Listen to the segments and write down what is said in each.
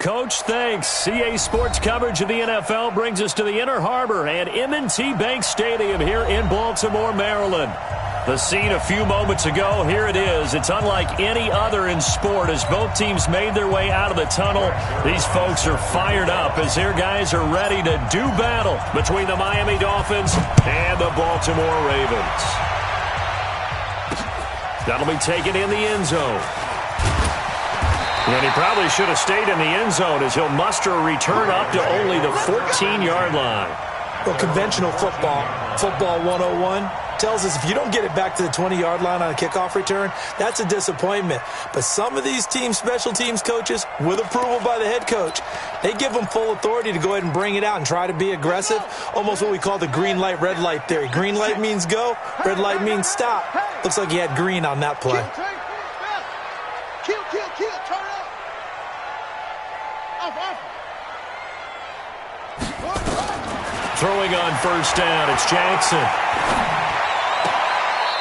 Coach, thanks. CA Sports coverage of the NFL brings us to the Inner Harbor and M&T Bank Stadium here in Baltimore, Maryland. The scene a few moments ago, here it is. It's unlike any other in sport as both teams made their way out of the tunnel. These folks are fired up as their guys are ready to do battle between the Miami Dolphins and the Baltimore Ravens. That'll be taken in the end zone. And he probably should have stayed in the end zone as he'll muster a return up to only the 14-yard line. Well, conventional football 101, tells us if you don't get it back to the 20-yard line on a kickoff return, that's a disappointment. But some of these teams, special teams coaches, with approval by the head coach, they give them full authority to go ahead and bring it out and try to be aggressive, almost what we call the green light, red light theory. Green light means go, red light means stop. Looks like he had green on that play. Kill, turn up. Throwing on first down, it's Jackson.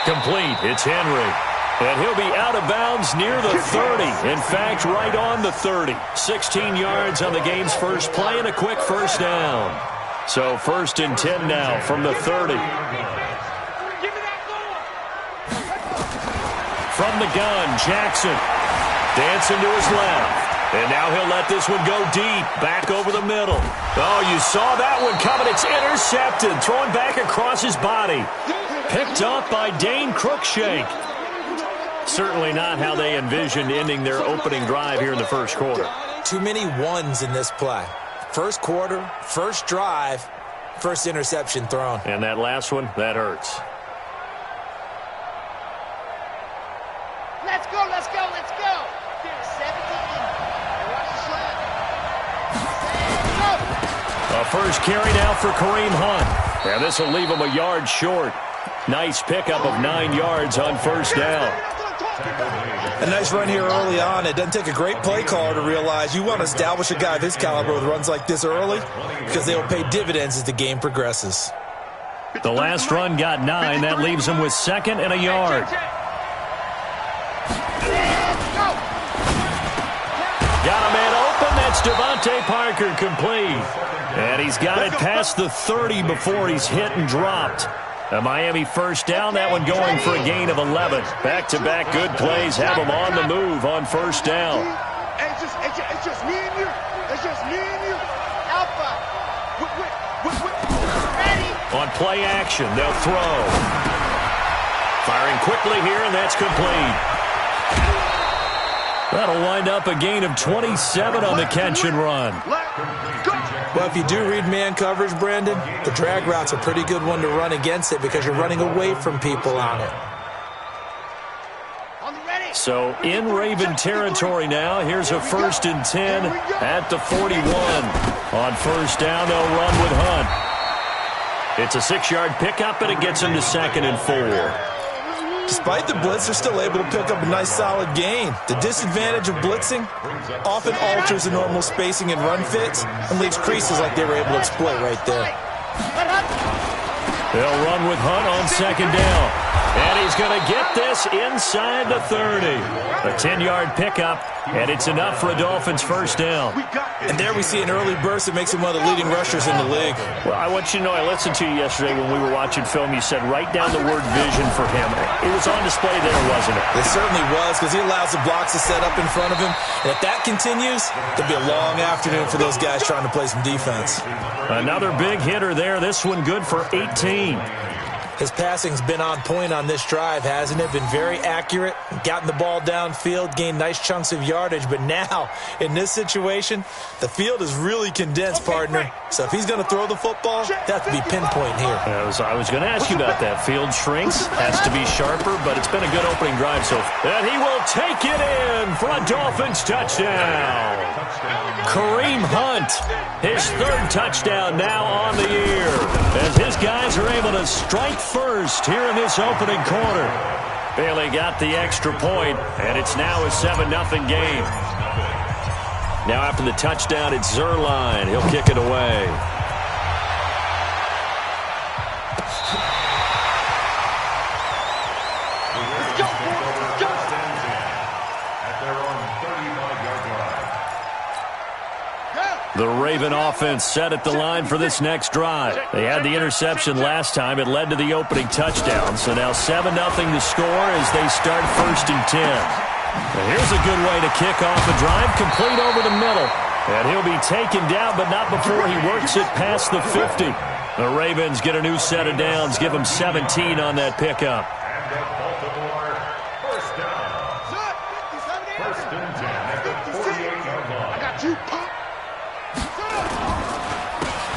Complete, it's Henry. And he'll be out of bounds near the 30. In fact, right on the 30. 16 yards on the game's first play and a quick first down. So 1st and 10 now from the 30. From the gun, Jackson. Dancing to his left. And now he'll let this one go deep, back over the middle. Oh, you saw that one coming. It's intercepted, thrown back across his body. Picked up by Dane Cruikshank. Certainly not how they envisioned ending their opening drive here in the first quarter. Too many ones in this play. First quarter, first drive, first interception thrown. And that last one, that hurts. Let's go. 17. A first carry now for Kareem Hunt. And this will leave him a yard short. Nice pickup of 9 yards on first down. A nice run here early on. It doesn't take a great play caller to realize you want to establish a guy of his caliber with runs like this early because they will pay dividends as the game progresses. The last run got 9. That leaves him with 2nd and a yard. Got a man open. That's Devontae Parker, complete. And he's got it past the 30 before he's hit and dropped. A Miami first down, that one going for a gain of 11. Back-to-back good plays have him on the move on first down. It's just me and you. It's just me and you. Alpha. Ready. On play action, they'll throw. Firing quickly here, and that's complete. That'll wind up a gain of 27 on the catch and run. Well, if you do read man coverage, Brandon, the drag route's a pretty good one to run against it because you're running away from people on it. So in Raven territory now, here's a 1st and 10 at the 41. On first down, they'll run with Hunt. It's a 6-yard pickup, and it gets him to 2nd and 4. Despite the blitz, they're still able to pick up a nice solid gain. The disadvantage of blitzing often alters the normal spacing and run fits and leaves creases like they were able to exploit right there. They'll run with Hunt on 2nd down. And he's going to get this inside the 30. A 10-yard pickup, and it's enough for a Dolphins first down. And there we see an early burst that makes him one of the leading rushers in the league. Well, I want you to know, I listened to you yesterday when we were watching film. You said write down the word vision for him. It was on display there, wasn't it? It certainly was, because he allows the blocks to set up in front of him. And if that continues, there'll be a long afternoon for those guys trying to play some defense. Another big hitter there. This one good for 18. His passing's been on point on this drive, hasn't it? Been very accurate, gotten the ball downfield, gained nice chunks of yardage. But now, in this situation, the field is really condensed, partner. So if he's going to throw the football, that has to be pinpoint here. I was going to ask you about that. Field shrinks, has to be sharper, but it's been a good opening drive so far. And he will take it in for a Dolphins touchdown. Kareem Hunt, his 3rd touchdown now on the year, as his guys are able to strike first here in this opening quarter. Bailey got the extra point, and it's now a 7-0 game. Now after the touchdown, it's Zerline. He'll kick it away. Raven offense set at the line for this next drive. They had the interception last time. It led to the opening touchdown. So now 7-0 to score as they start 1st and 10. Now here's a good way to kick off a drive, complete over the middle. And he'll be taken down, but not before he works it past the 50. The Ravens get a new set of downs, give them 17 on that pickup.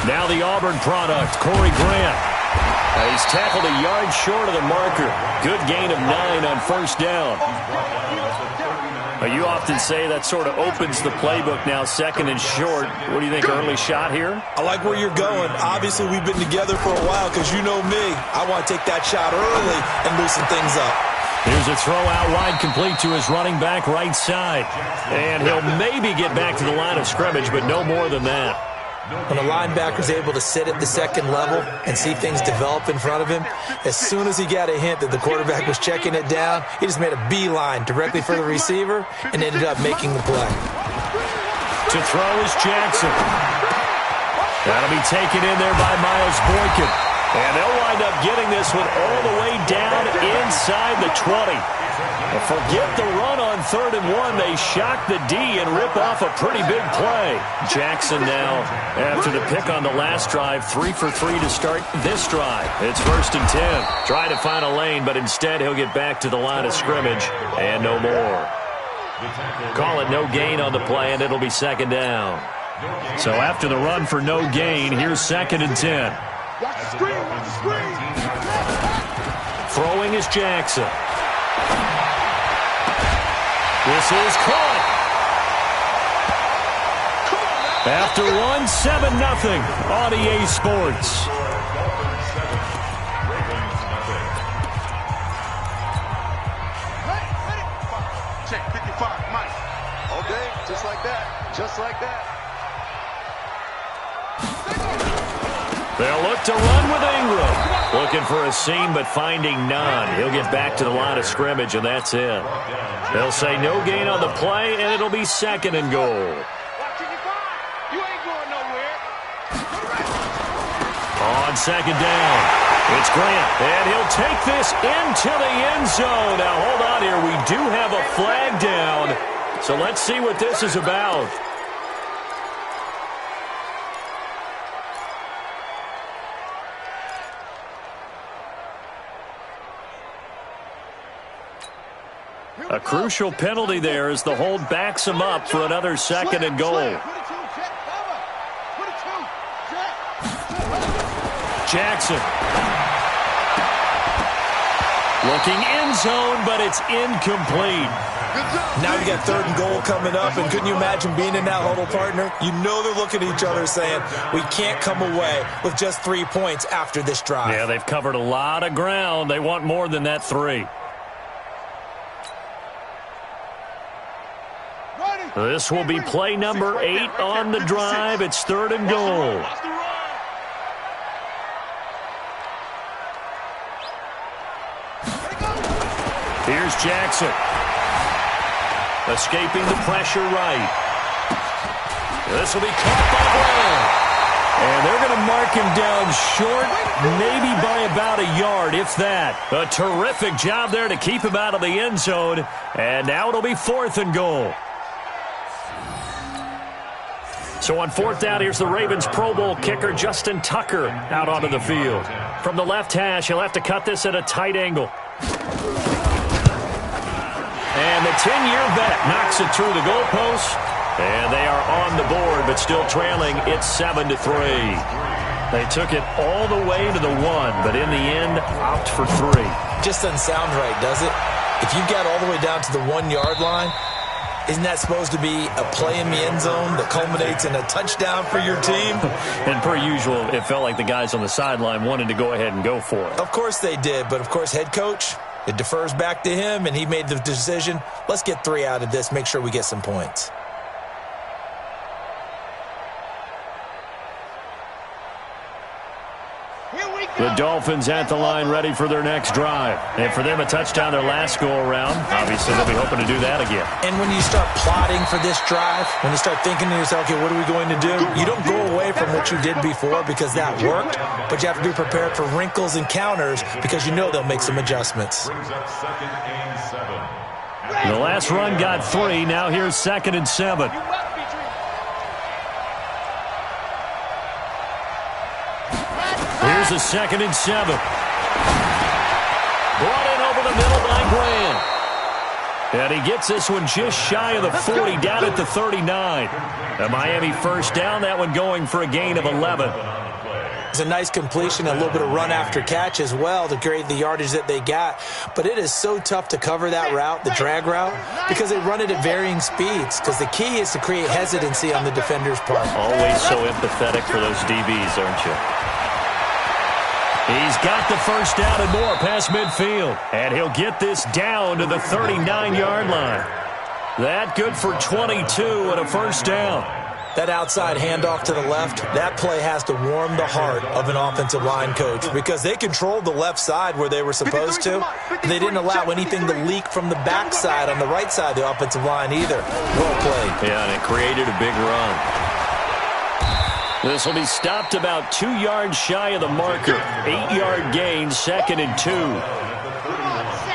Now the Auburn product, Corey Grant. He's tackled a yard short of the marker. Good gain of 9 on 1st down. You often say that sort of opens the playbook now, 2nd and short. What do you think, early shot here? I like where you're going. Obviously, we've been together for a while because you know me. I want to take that shot early and loosen things up. Here's a throw out wide, complete to his running back right side. And he'll maybe get back to the line of scrimmage, but no more than that. When a linebacker's able to sit at the 2nd level and see things develop in front of him, as soon as he got a hint that the quarterback was checking it down, he just made a beeline directly for the receiver and ended up making the play. To throw is Jackson. That'll be taken in there by Miles Boykin. And they'll wind up getting this one all the way down inside the 20. Forget the run on 3rd and 1. They shock the D and rip off a pretty big play. Jackson now, after the pick on the last drive, 3 for 3 to start this drive. It's 1st and 10. Trying to find a lane, but instead he'll get back to the line of scrimmage and no more. Call it no gain on the play, and it'll be 2nd down. So after the run for no gain, here's 2nd and 10. Watch the screen, watch the screen. Throwing is Jackson. This is caught. After 1, 7-0 on EA Sports. Check 55, Mike. Okay, just like that. Just like that. They'll look to run with Ingram. Looking for a seam, but finding none. He'll get back to the line of scrimmage, and that's it. They'll say no gain on the play, and it'll be 2nd and goal. You ain't going nowhere. On 2nd down, it's Grant, and he'll take this into the end zone. Now, hold on here. We do have a flag down, so let's see what this is about. A crucial penalty there as the hold backs him up for another 2nd and goal. Jackson. Looking end zone, but it's incomplete. Now you got 3rd and goal coming up, and couldn't you imagine being in that huddle, partner? You know they're looking at each other saying, we can't come away with just 3 points after this drive. Yeah, they've covered a lot of ground. They want more than that 3. This will be play number 8 on the drive. It's 3rd and goal. Here's Jackson. Escaping the pressure right. This will be caught by Brown. And they're going to mark him down short, maybe by about a yard, if that. A terrific job there to keep him out of the end zone. And now it'll be 4th and goal. So on 4th down, here's the Ravens Pro Bowl kicker, Justin Tucker, out onto the field. From the left hash, he'll have to cut this at a tight angle. And the 10-year vet knocks it through the goalpost. And they are on the board, but still trailing. It's 7-3. They took it all the way to the 1, but in the end, opt for 3. Just doesn't sound right, does it? If you got all the way down to the 1-yard line, isn't that supposed to be a play in the end zone that culminates in a touchdown for your team? And per usual, it felt like the guys on the sideline wanted to go ahead and go for it. Of course they did, but of course head coach, it defers back to him, and he made the decision, let's get 3 out of this, make sure we get some points. The Dolphins at the line ready for their next drive. And for them, a touchdown their last go-around. Obviously, they'll be hoping to do that again. And when you start plotting for this drive, when you start thinking to yourself, okay, what are we going to do? You don't go away from what you did before because that worked, but you have to be prepared for wrinkles and counters because you know they'll make some adjustments. The last run got 3. Now here's 2nd and 7. Here's a 2nd and 7. Brought in over the middle by Graham. And he gets this one just shy of the 40, down at the 39. A Miami first down, that one going for a gain of 11. It's a nice completion, a little bit of run after catch as well to create the yardage that they got. But it is so tough to cover that route, the drag route, because they run it at varying speeds. Because the key is to create hesitancy on the defender's part. Always so empathetic for those DBs, aren't you? He's got the first down and more past midfield. And he'll get this down to the 39-yard line. That good for 22 and a first down. That outside handoff to the left, that play has to warm the heart of an offensive line coach because they controlled the left side where they were supposed to. They didn't allow anything to leak from the backside on the right side of the offensive line either. Well played. Yeah, and it created a big run. This will be stopped about 2 yards shy of the marker. 8-yard gain, 2nd and 2.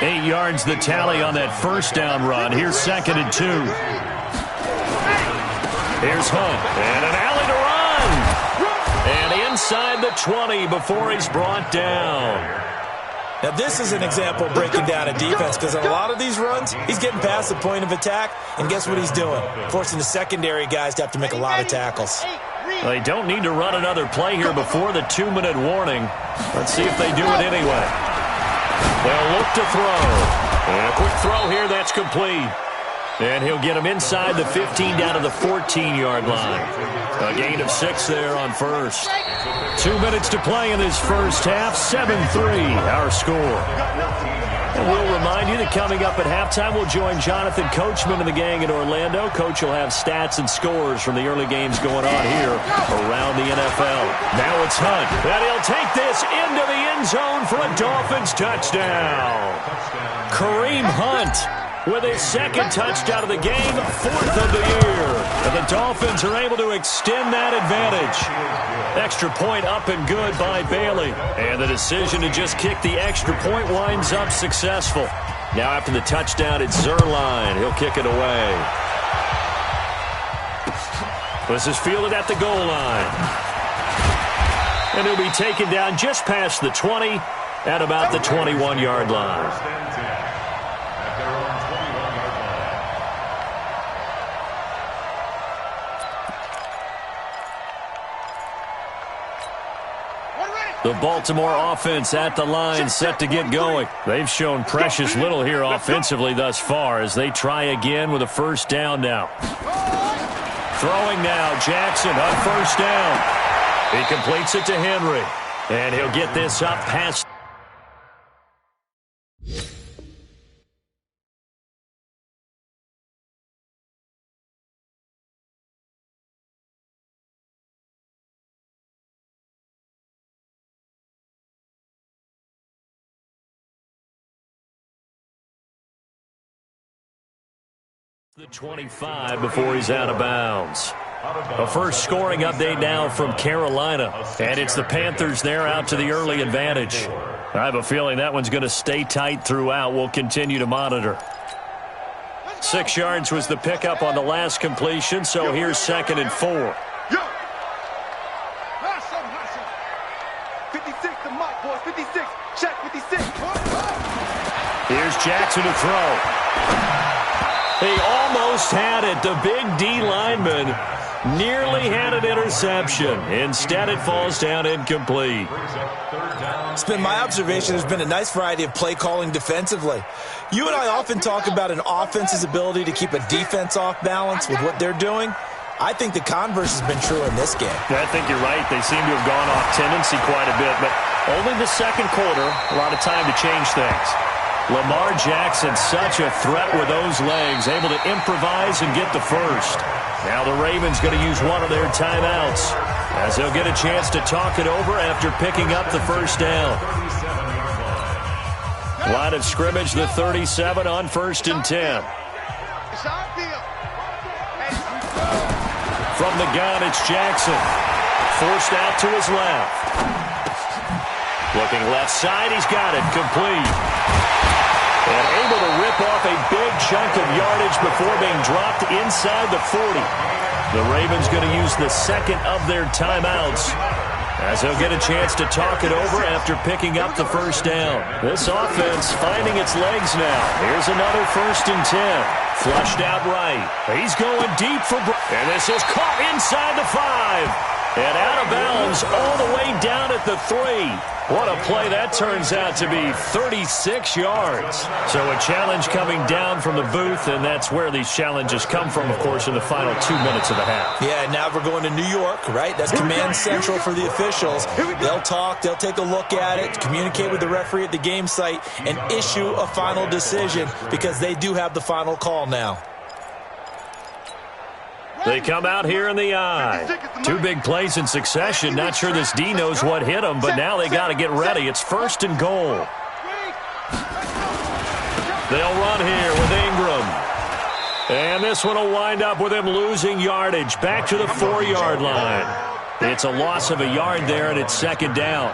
8 yards the tally on that first down run. Here's 2nd and 2. Here's Hunt, and an alley to run. And inside the 20 before he's brought down. Now, this is an example of breaking down a defense because in a lot of these runs, he's getting past the point of attack, and guess what he's doing? Forcing the secondary guys to have to make a lot of tackles. They don't need to run another play here before the 2-minute warning. Let's see if they do it anyway. They'll look to throw. And a quick throw here, that's complete. And he'll get him inside the 15 down to the 14-yard line. A gain of 6 there on first. 2 minutes to play in this first half. 7-3 our score. And we'll remind you that coming up at halftime, we'll join Jonathan Coachman and the gang in Orlando. Coach will have stats and scores from the early games going on here around the NFL. Now it's Hunt. And he'll take this into the end zone for a Dolphins touchdown. Kareem Hunt with his 2nd touchdown of the game, 4th of the year. And the Dolphins are able to extend that advantage. Extra point up and good by Bailey. And the decision to just kick the extra point winds up successful. Now after the touchdown, it's Zerline. He'll kick it away. This is fielded at the goal line. And he'll be taken down just past the 20 at about the 21-yard line. The Baltimore offense at the line, set to get going. They've shown precious little here offensively thus far as they try again with a first down now. Throwing now, Jackson on first down. He completes it to Henry. And he'll get this up past. The 25 before he's out of bounds. A first scoring update now from Carolina. And it's the Panthers there out to the early advantage. I have a feeling that one's going to stay tight throughout. We'll continue to monitor. 6 yards was the pickup on the last completion, so here's 2nd and 4. 56 to Mike, boys. 56. Check 56. Here's Jackson to throw. He almost had it. The big D lineman nearly had an interception. Instead, it falls down incomplete. It's been my observation there's been a nice variety of play calling defensively. You and I often talk about an offense's ability to keep a defense off balance with what they're doing. I think the converse has been true in this game. I think you're right. They seem to have gone off tendency quite a bit, but only the second quarter, a lot of time to change things. Lamar Jackson, such a threat with those legs, able to improvise and get the first. Now the Ravens going to use one of their timeouts. as he'll get a chance to talk it over after picking up the first down. Line of scrimmage, the 37 on 1st and 10. From the gun, it's Jackson. Forced out to his left. Looking left side, he's got it. Complete. And able to rip off a big chunk of yardage before being dropped inside the 40. The Ravens going to use the second of their timeouts, as he'll get a chance to talk it over after picking up the first down. This offense finding its legs now. Here's another 1st and 10. Flushed out right. He's going deep for... And this is caught inside the 5. And out of bounds all the way down at the 3. What a play that turns out to be, 36 yards. So a challenge coming down from the booth, and that's where these challenges come from, of course, in the final 2 minutes of the half. Yeah, now we're going to New York, right? That's command central for the officials. They'll talk, they'll take a look at it, communicate with the referee at the game site, and issue a final decision because they do have the final call now. They come out here in the eye. 2 big plays in succession. Not sure this D knows what hit him, but now they got to get ready. It's 1st and goal. They'll run here with Ingram. And this one will wind up with him losing yardage. Back to the 4-yard line. It's a loss of a yard there, and it's 2nd down.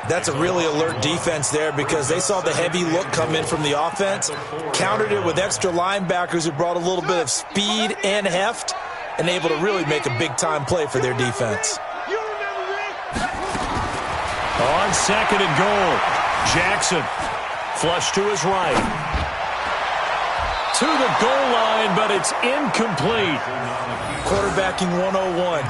That's a really alert defense there because they saw the heavy look come in from the offense, countered it with extra linebackers who brought a little bit of speed and heft, and able to really make a big-time play for their defense. On 2nd and goal, Jackson flush to his right. To the goal line, but it's incomplete. Quarterbacking 101.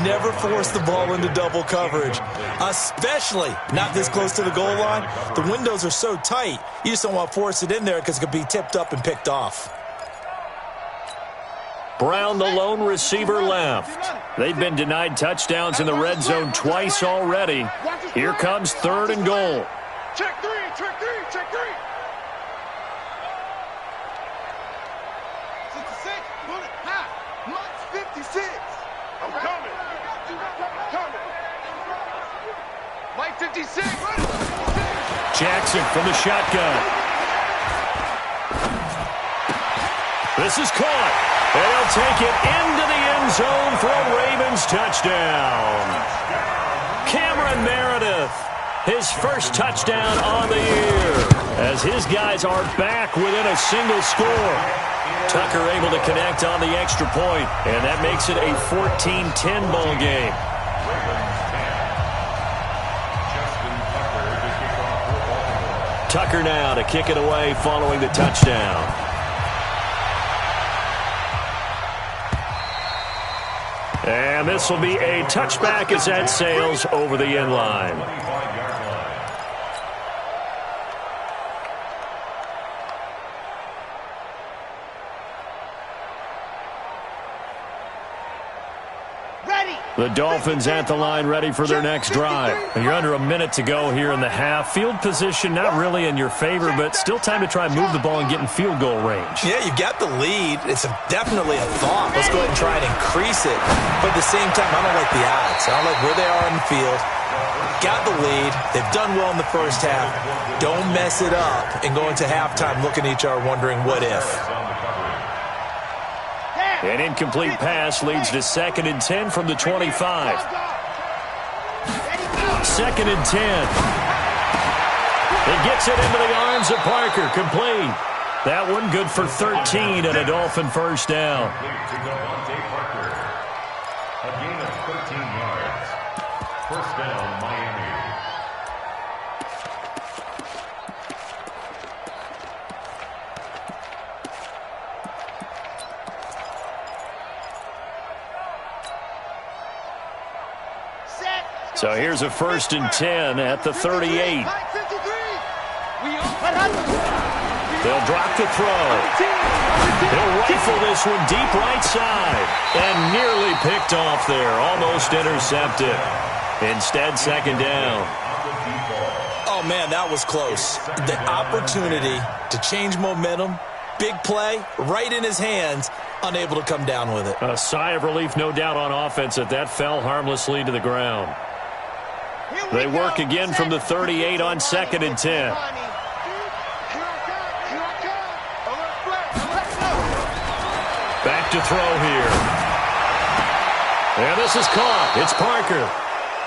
Never force the ball into double coverage, especially not this close to the goal line. The windows are so tight, you just don't want to force it in there because it could be tipped up and picked off. Brown, the lone receiver, left. They've been denied touchdowns in the red zone twice already. Here comes 3rd and goal. Check 3, check 3, check 3. 66, pull it high. Max 56. I'm coming. I'm coming. Mike 56. Jackson from the shotgun. This is caught. And he'll take it into the end zone for a Ravens touchdown. Cameron Meredith, his first touchdown on the year, as his guys are back within a single score. Tucker able to connect on the extra point, and that makes it a 14-10 ball game. Tucker now to kick it away following the touchdown. And this will be a touchback as that sails over the end line. The Dolphins at the line ready for their next drive. And you're under a minute to go here in the half. Field position not really in your favor, but still time to try and move the ball and get in field goal range. Yeah, you've got the lead. It's definitely a thought. Let's go ahead and try and increase it. But at the same time, I don't like the odds. I don't like where they are on the field. Got the lead. They've done well in the first half. Don't mess it up and go into halftime looking at each other wondering what if. An incomplete pass leads to 2nd and 10 from the 25. 2nd and 10. It gets it into the arms of Parker. Complete. That one good for 13 and a Dolphin first down. A gain of 13 yards. First down, Miami. So here's a 1st and 10 at the 38. They'll drop the throw. He'll rifle this one deep right side. And nearly picked off there. Almost intercepted. Instead, 2nd down. Oh, man, that was close. The opportunity to change momentum, big play, right in his hands, unable to come down with it. A sigh of relief, no doubt, on offense that fell harmlessly to the ground. They work again from the 38 on 2nd and 10. Back to throw here. And this is caught. It's Parker.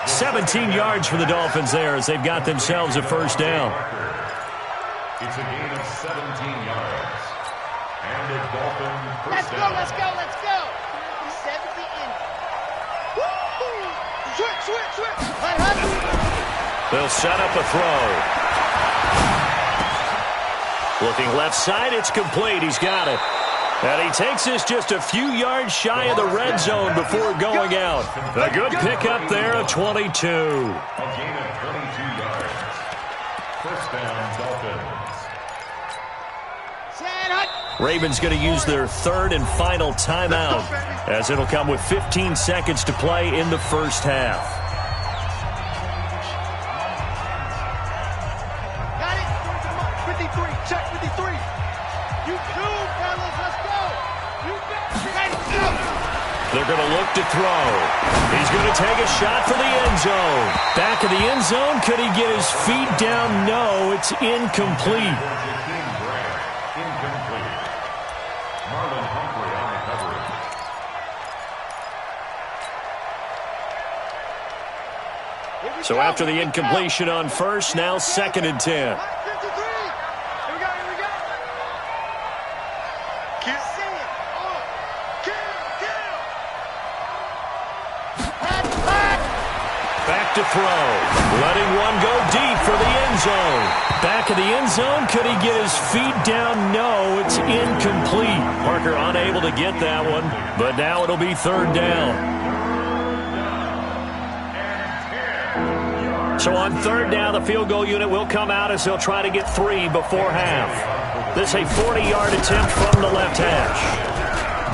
17 yards for the Dolphins there as they've got themselves a first down. It's a gain of 17 yards. And the Dolphins first down. Let's go. 70 in. Woo! Switch. They'll set up a throw. Looking left side, it's complete. He's got it. And he takes this just a few yards shy of the red zone before going out. A good pickup there, a 22. A gain of 22 yards. First down, Dolphins. Ravens going to use their third and final timeout, as it'll come with 15 seconds to play in the first half. Got it. 53. Check 53. You too, fellas. Let's go. You got. They're going to look to throw. He's going to take a shot for the end zone. Back of the end zone. Could he get his feet down? No, it's incomplete. So after the incompletion on first, now 2nd and 10. Here we go. Keep seeing. Back to throw. Letting one go deep for the end zone. Back of the end zone. Could he get his feet down? No, it's incomplete. Parker unable to get that one, but now it'll be 3rd down. So on 3rd down, the field goal unit will come out as they'll try to get 3 before half. This is a 40-yard attempt from the left hash.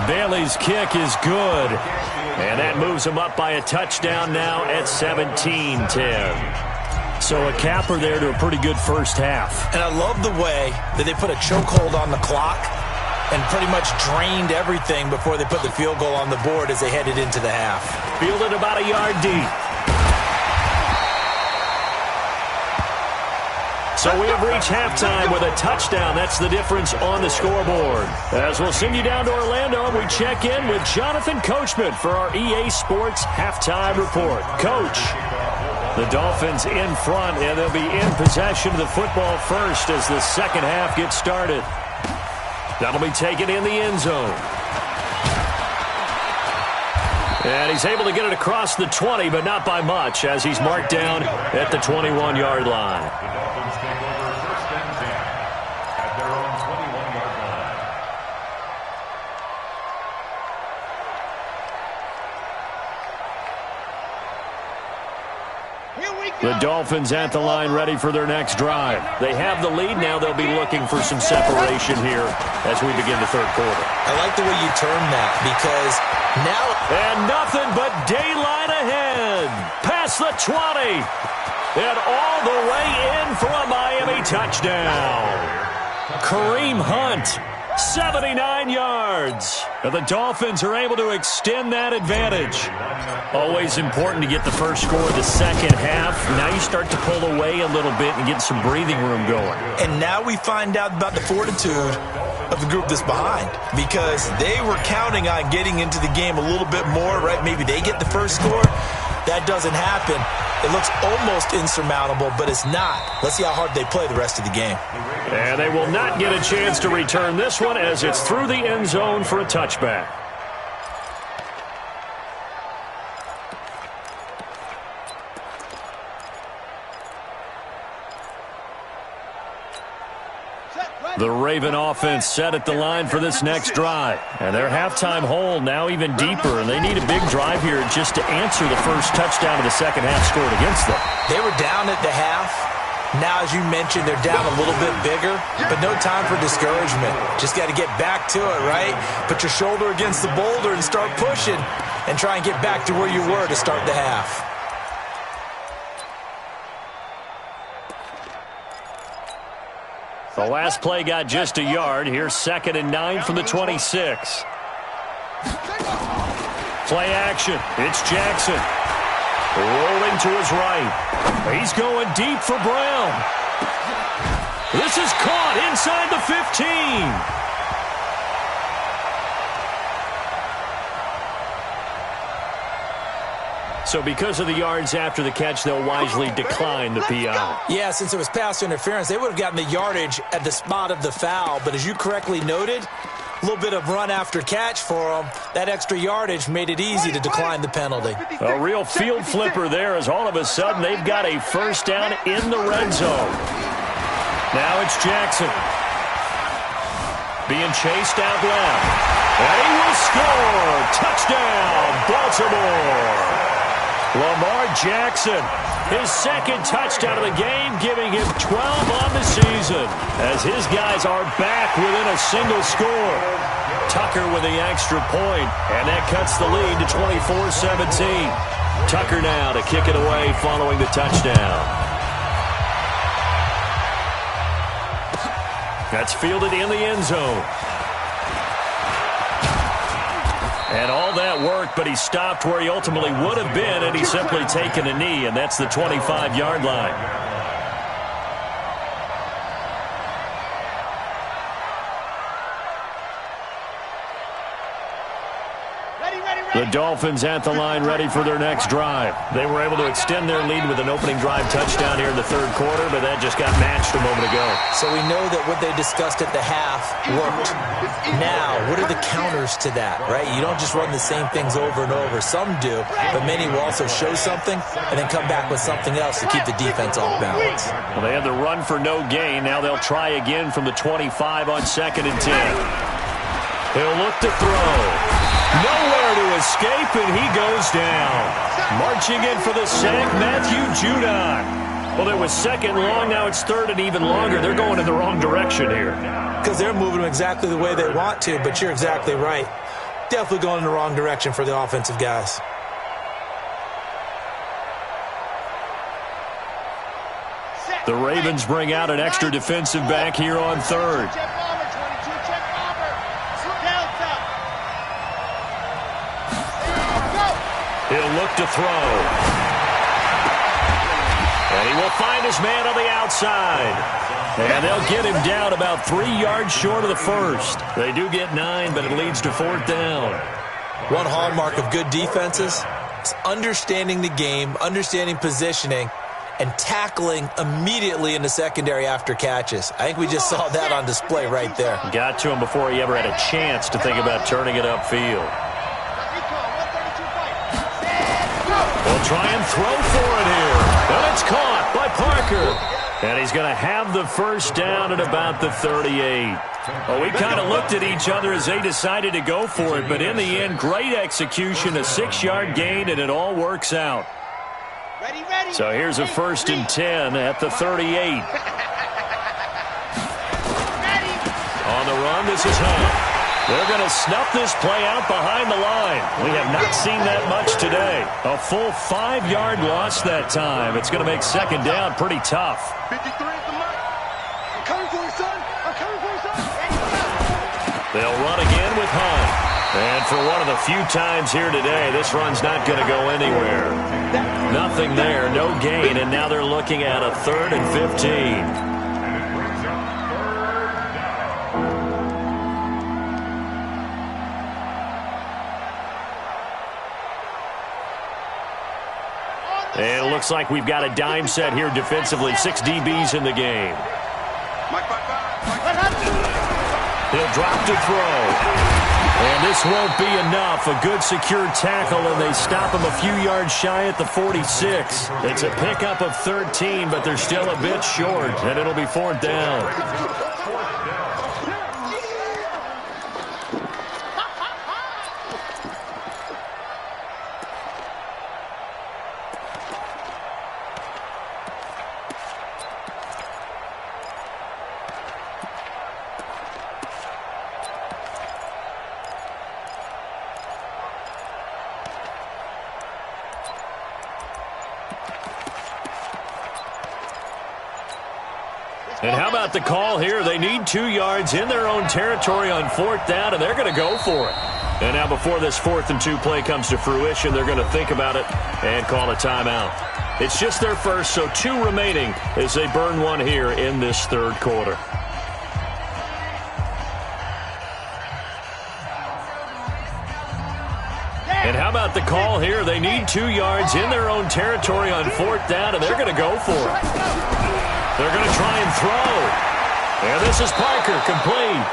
Bailey's kick is good. And that moves them up by a touchdown now at 17-10. So a capper there to a pretty good first half. And I love the way that they put a chokehold on the clock and pretty much drained everything before they put the field goal on the board as they headed into the half. Fielded about a yard deep. So we have reached halftime with a touchdown. That's the difference on the scoreboard. As we'll send you down to Orlando, we check in with Jonathan Coachman for our EA Sports Halftime Report. Coach, the Dolphins in front, and they'll be in possession of the football first as the second half gets started. That'll be taken in the end zone. And he's able to get it across the 20, but not by much, as he's marked down at the 21-yard line. The Dolphins at the line ready for their next drive. They have the lead now. They'll be looking for some separation here as we begin the third quarter. I like the way you term that because now... And nothing but daylight ahead. Past the 20. And all the way in for a Miami touchdown. Kareem Hunt, 79 yards. And the Dolphins are able to extend that advantage. Always important to get the first score of the second half. Now you start to pull away a little bit and get some breathing room going. And now we find out about the fortitude of the group that's behind, because they were counting on getting into the game a little bit more, right? Maybe they get the first score. That doesn't happen. It looks almost insurmountable, but it's not. Let's see how hard they play the rest of the game. And they will not get a chance to return this one as it's through the end zone for a touchback. The Raven offense set at the line for this next drive. And their halftime hole now even deeper, and they need a big drive here just to answer the first touchdown of the second half scored against them. They were down at the half. Now, as you mentioned, they're down a little bit bigger, but no time for discouragement. Just got to get back to it, right? Put your shoulder against the boulder and start pushing and try and get back to where you were to start the half. The last play got just a yard. Here's 2nd and 9 from the 26. Play action. It's Jackson. Rolling to his right. He's going deep for Brown. This is caught inside the 15. So because of the yards after the catch, they'll wisely decline the PI. Yeah, since it was pass interference, they would have gotten the yardage at the spot of the foul. But as you correctly noted, a little bit of run after catch for them. That extra yardage made it easy to decline the penalty. A real field flipper there as all of a sudden they've got a first down in the red zone. Now it's Jackson. Being chased out left. And he will score. Touchdown, Baltimore. Lamar Jackson, his second touchdown of the game, giving him 12 on the season as his guys are back within a single score. Tucker with the extra point, and that cuts the lead to 24-17. Tucker now to kick it away following the touchdown. That's fielded in the end zone. And all that work, but he stopped where he ultimately would have been, and he's simply taken a knee, and that's the 25-yard line. The Dolphins at the line ready for their next drive. They were able to extend their lead with an opening drive touchdown here in the third quarter, but that just got matched a moment ago. So we know that what they discussed at the half worked. Now, what are the counters to that, right? You don't just run the same things over and over. Some do, but many will also show something and then come back with something else to keep the defense off balance. Well, they had the run for no gain. Now they'll try again from the 25 on 2nd and 10. He'll look to throw. Nowhere to escape, and he goes down. Marching in for the sack, Matthew Judon. Well, it was second long. Now it's third and even longer. They're going in the wrong direction here. Because they're moving them exactly the way they want to, but you're exactly right. Definitely going in the wrong direction for the offensive guys. The Ravens bring out an extra defensive back here on third. He'll look to throw. And he will find his man on the outside. And they'll get him down about 3 yards short of the first. They do get 9, but it leads to 4th down. One hallmark of good defenses is understanding the game, understanding positioning, and tackling immediately in the secondary after catches. I think we just saw that on display right there. Got to him before he ever had a chance to think about turning it upfield. We'll try and throw for it here. And it's caught by Parker. And he's going to have the first down at about the 38. Well, we kind of looked at each other as they decided to go for it. But in the end, great execution, a 6-yard gain, and it all works out. So here's a 1st and 10 at the 38. On the run, this is Hunt. They're going to snuff this play out behind the line. We have not seen that much today. A full 5-yard loss that time. It's going to make second down pretty tough. 53 at the mark. I'm coming for you, son. I'm coming for you, son. They'll run again with Hunt. And for one of the few times here today, this run's not going to go anywhere. Nothing there, no gain, and now they're looking at a 3rd and 15. And it looks like we've got a dime set here defensively. 6 DBs in the game. He'll drop to throw. And this won't be enough. A good secure tackle, and they stop him a few yards shy at the 46. It's a pickup of 13, but they're still a bit short, and it'll be 4th down. And how about the call here? They need 2 yards in their own territory on 4th down, and they're going to go for it. And now before this 4th and 2 play comes to fruition, they're going to think about it and call a timeout. It's just their first, so 2 remaining as they burn one here in this 3rd quarter. And how about the call here? They need 2 yards in their own territory on 4th down, and they're going to go for it. They're going to try and throw. And this is Parker, complete.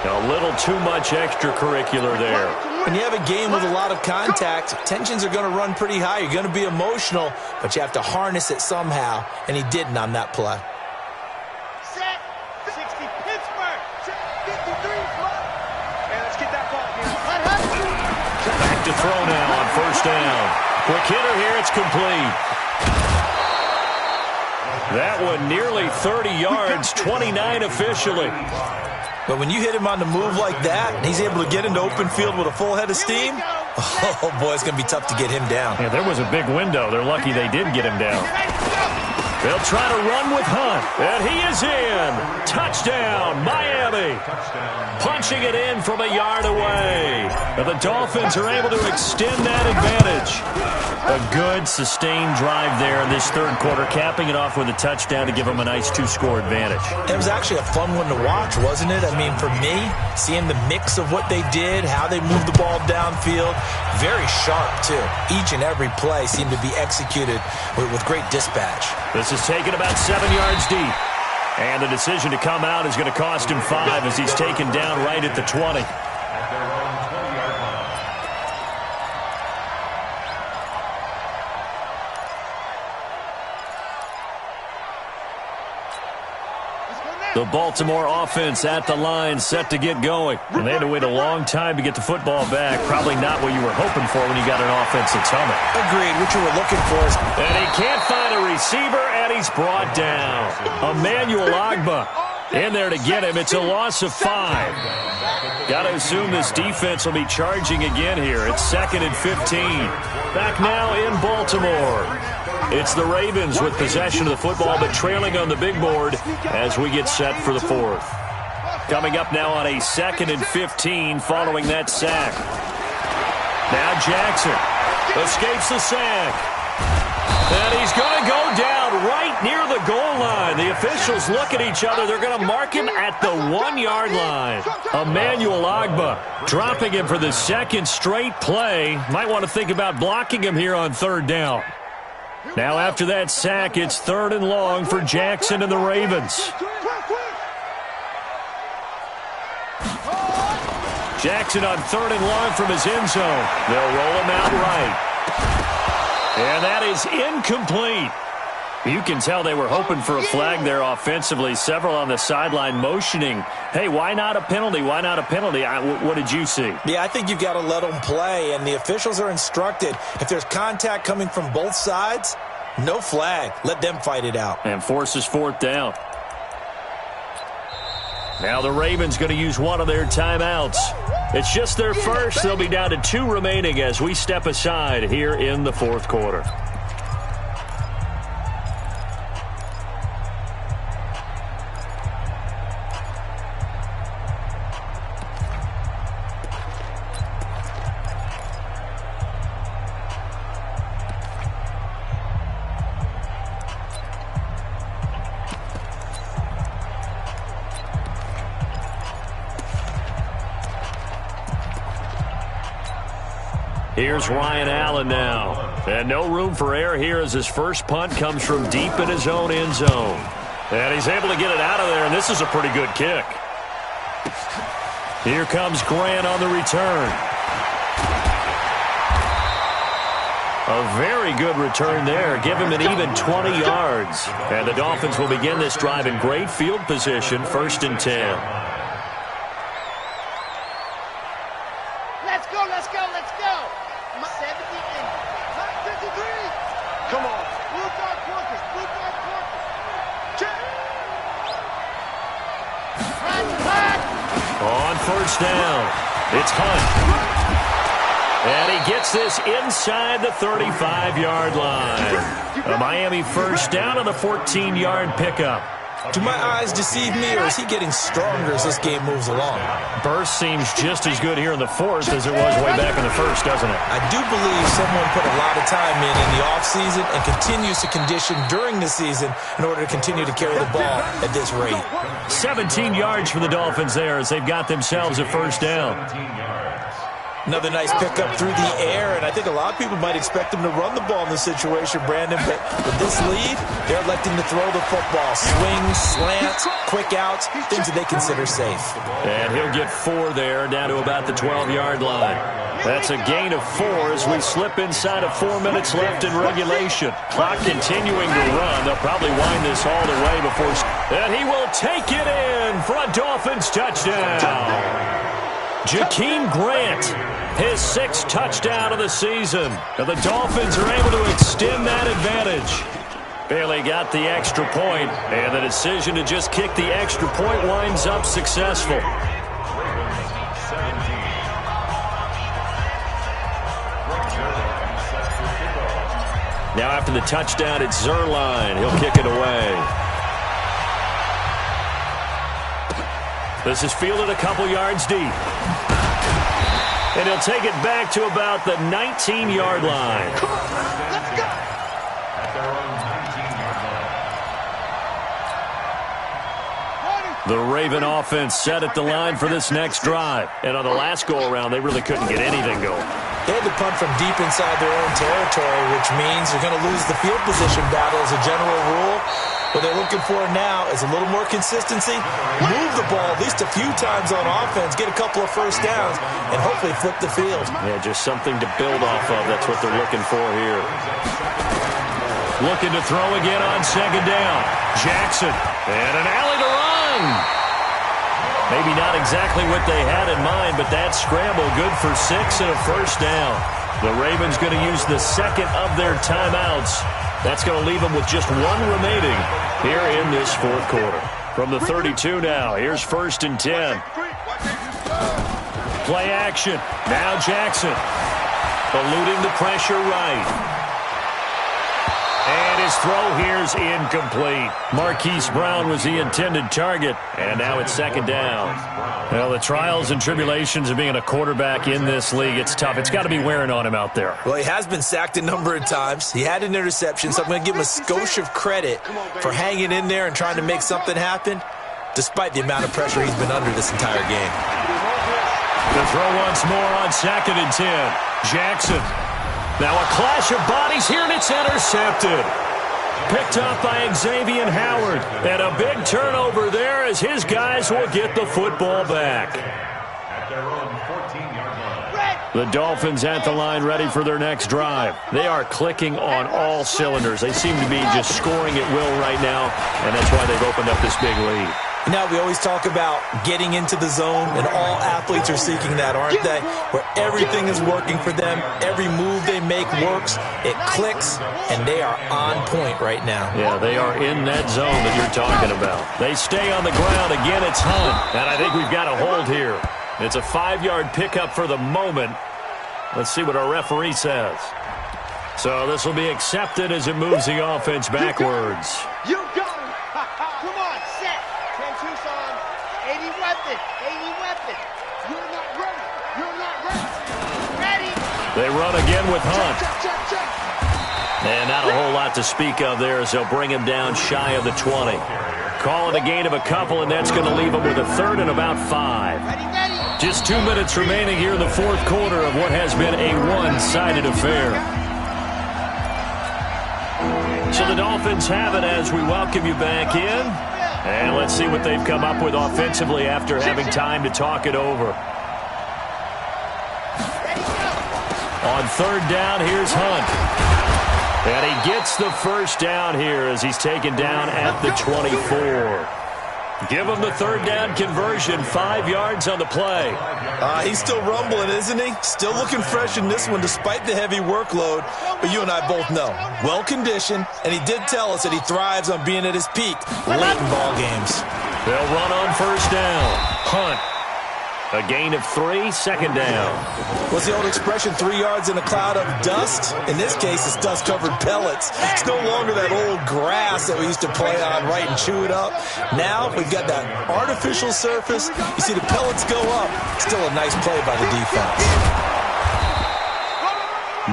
A little too much extracurricular there. When you have a game with a lot of contact, tensions are going to run pretty high. You're going to be emotional, but you have to harness it somehow, and he didn't on that play. Set. 60, Pittsburgh. Set. 53, and let's get that ball here. Back to throw now on 1st down. Quick hitter here, it's complete. That one nearly 30 yards, 29 officially. But when you hit him on the move like that, and he's able to get into open field with a full head of steam, oh, boy, it's going to be tough to get him down. Yeah, there was a big window. They're lucky they did get him down. They'll try to run with Hunt, and he is in. Touchdown, Miami. Punching it in from a yard away. And the Dolphins are able to extend that advantage. A good, sustained drive there in this 3rd quarter, capping it off with a touchdown to give them a nice 2-score advantage. It was actually a fun one to watch, wasn't it? I mean, for me, seeing the mix of what they did, how they moved the ball downfield, very sharp, too. Each and every play seemed to be executed with great dispatch. This is taken about 7 yards deep. And the decision to come out is going to cost him 5 as he's taken down right at the 20. The Baltimore offense at the line, set to get going. And they had to wait a long time to get the football back. Probably not what you were hoping for when you got an offense that's humming. Agreed. What you were looking for is... And he can't find a receiver, and he's brought down. Emmanuel Ogbah in there to get him. It's a loss of 5. Got to assume this defense will be charging again here. It's 2nd and 15. Back now in Baltimore. It's the Ravens with possession of the football, but trailing on the big board as we get set for the 4th. Coming up now on a 2nd and 15 following that sack. Now Jackson escapes the sack. And he's going to go down right near the goal line. The officials look at each other. They're going to mark him at the 1-yard line. Emmanuel Ogbah dropping him for the 2nd straight play. Might want to think about blocking him here on 3rd down. Now after that sack, it's 3rd and long for Jackson and the Ravens. Jackson on 3rd and long from his end zone. They'll roll him out right. And that is incomplete. You can tell they were hoping for a flag there offensively. Several on the sideline motioning, hey, why not a penalty? Why not a penalty? What did you see? Yeah, I think you've got to let them play, and the officials are instructed. If there's contact coming from both sides, no flag. Let them fight it out. And forces 4th down. Now the Ravens going to use one of their timeouts. It's just their first. They'll be down to 2 remaining as we step aside here in the 4th quarter. Here's Ryan Allen now. And no room for error here as his first punt comes from deep in his own end zone. And he's able to get it out of there, and this is a pretty good kick. Here comes Grant on the return. A very good return there. Give him an even 20 yards. And the Dolphins will begin this drive in great field position, 1st and 10. Let's go, let's go, let's go. 70 and 53. Come on. Blue dog Porkers, blue dog Porkers. Check. On 1st down, it's Hunt. And he gets this inside the 35-yard line. A Miami 1st down on the 14-yard pickup. Do my eyes deceive me, or is he getting stronger as this game moves along? Burst seems just as good here in the fourth as it was way back in the first, doesn't it? I do believe someone put a lot of time in the offseason and continues to condition during the season in order to continue to carry the ball at this rate. 17 yards for the Dolphins there as they've got themselves a first down. Another nice pickup through the air, and I think a lot of people might expect him to run the ball in this situation, Brandon, but with this lead, they're electing to throw the football. Swings, slants, quick outs, things that they consider safe. And he'll get 4 there, down to about the 12-yard line. That's a gain of 4 as we slip inside of 4 minutes left in regulation. Clock continuing to run. They'll probably wind this all the way before... And he will take it in for a Dolphins touchdown. Jakeem Grant, his 6th touchdown of the season. And the Dolphins are able to extend that advantage. Bailey got the extra point, and the decision to just kick the extra point winds up successful. Now after the touchdown, it's Zerline. He'll kick it away. This is fielded a couple yards deep. And he'll take it back to about the 19-yard line. Let's go. The Raven offense set at the line for this next drive. And on the last go-around, they really couldn't get anything going. They had to punt from deep inside their own territory, which means they're going to lose the field position battle as a general rule. What they're looking for now is a little more consistency, move the ball at least a few times on offense, get a couple of first downs, and hopefully flip the field. Yeah, just something to build off of. That's what they're looking for here. Looking to throw again on second down. Jackson, and an alley to run. Maybe not exactly what they had in mind, but that scramble good for 6 and a first down. The Ravens going to use the second of their timeouts. That's going to leave them with just 1 remaining here in this fourth quarter. From the 32 now, here's 1st and 10. Play action. Now Jackson. Eluding the pressure right. And his throw here's incomplete. Marquise Brown was the intended target, and now it's second down. Well, the trials and tribulations of being a quarterback in this league, it's tough. It's got to be wearing on him out there. Well, he has been sacked a number of times. He had an interception, so I'm going to give him a skosh of credit for hanging in there and trying to make something happen, despite the amount of pressure he's been under this entire game. The throw once more on 2nd and 10. Jackson. Now a clash of bodies here, and it's intercepted. Picked up by Xavier Howard. And a big turnover there as his guys will get the football back. At their own 14-yard line. The Dolphins at the line ready for their next drive. They are clicking on all cylinders. They seem to be just scoring at will right now, and that's why they've opened up this big lead. Now, we always talk about getting into the zone, and all athletes are seeking that, aren't they? Where everything is working for them, every move they make works, it clicks, and they are on point right now. Yeah, they are in that zone that you're talking about. They stay on the ground. Again, it's Hunt, and I think we've got a hold here. It's a 5-yard pickup for the moment. Let's see what our referee says. So this will be accepted as it moves the offense backwards. You got it. Come on, set. 10 Tucson. 80 weapon. 80 weapon. You're not ready. You're not ready. Ready. They run again with Hunt. Check. And not a whole lot to speak of there as they'll bring him down shy of the 20. Call it a gain of a couple, and that's going to leave him with a 3rd and about 5. Ready. Just 2 minutes remaining here in the fourth quarter of what has been a one-sided affair. So the Dolphins have it as we welcome you back in. And let's see what they've come up with offensively after having time to talk it over. On 3rd down, here's Hunt. And he gets the first down here as he's taken down at the 24. Give him the 3rd down conversion, 5 yards on the play. He's still rumbling, isn't he? Still looking fresh in this one despite the heavy workload. But you and I both know, well-conditioned, and he did tell us that he thrives on being at his peak late in ball games. They'll run on 1st down. Hunt. A gain of 3, second down. What's the old expression, 3 yards in a cloud of dust? In this case, it's dust-covered pellets. It's no longer that old grass that we used to play on, right, and chew it up. Now we've got that artificial surface. You see the pellets go up. Still a nice play by the defense.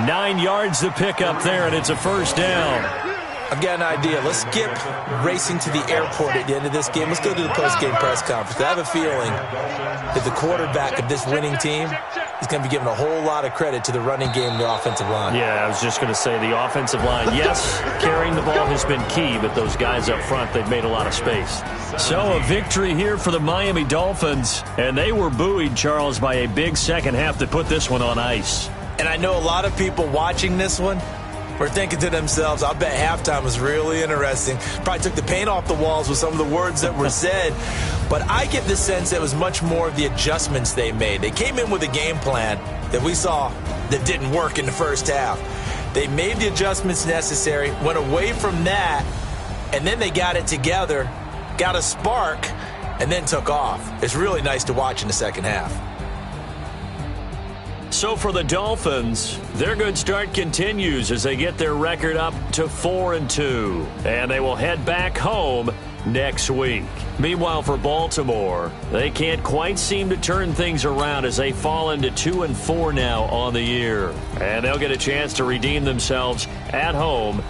9 yards to pick up there, and it's a first down. I've got an idea. Let's skip racing to the airport at the end of this game. Let's go to the post-game press conference. I have a feeling that the quarterback of this winning team is going to be giving a whole lot of credit to the running game and the offensive line. Yeah, I was just going to say the offensive line. Yes, carrying the ball has been key, but those guys up front, they've made a lot of space. So a victory here for the Miami Dolphins, and they were buoyed, Charles, by a big second half that put this one on ice. And I know a lot of people watching this one were thinking to themselves, I bet halftime was really interesting. Probably took the paint off the walls with some of the words that were said. But I get the sense that it was much more of the adjustments they made. They came in with a game plan that we saw that didn't work in the first half. They made the adjustments necessary, went away from that, and then they got it together, got a spark, and then took off. It's really nice to watch in the second half. So for the Dolphins, their good start continues as they get their record up to 4-2. And they will head back home next week. Meanwhile, for Baltimore, they can't quite seem to turn things around as they fall into 2-4 now on the year. And they'll get a chance to redeem themselves at home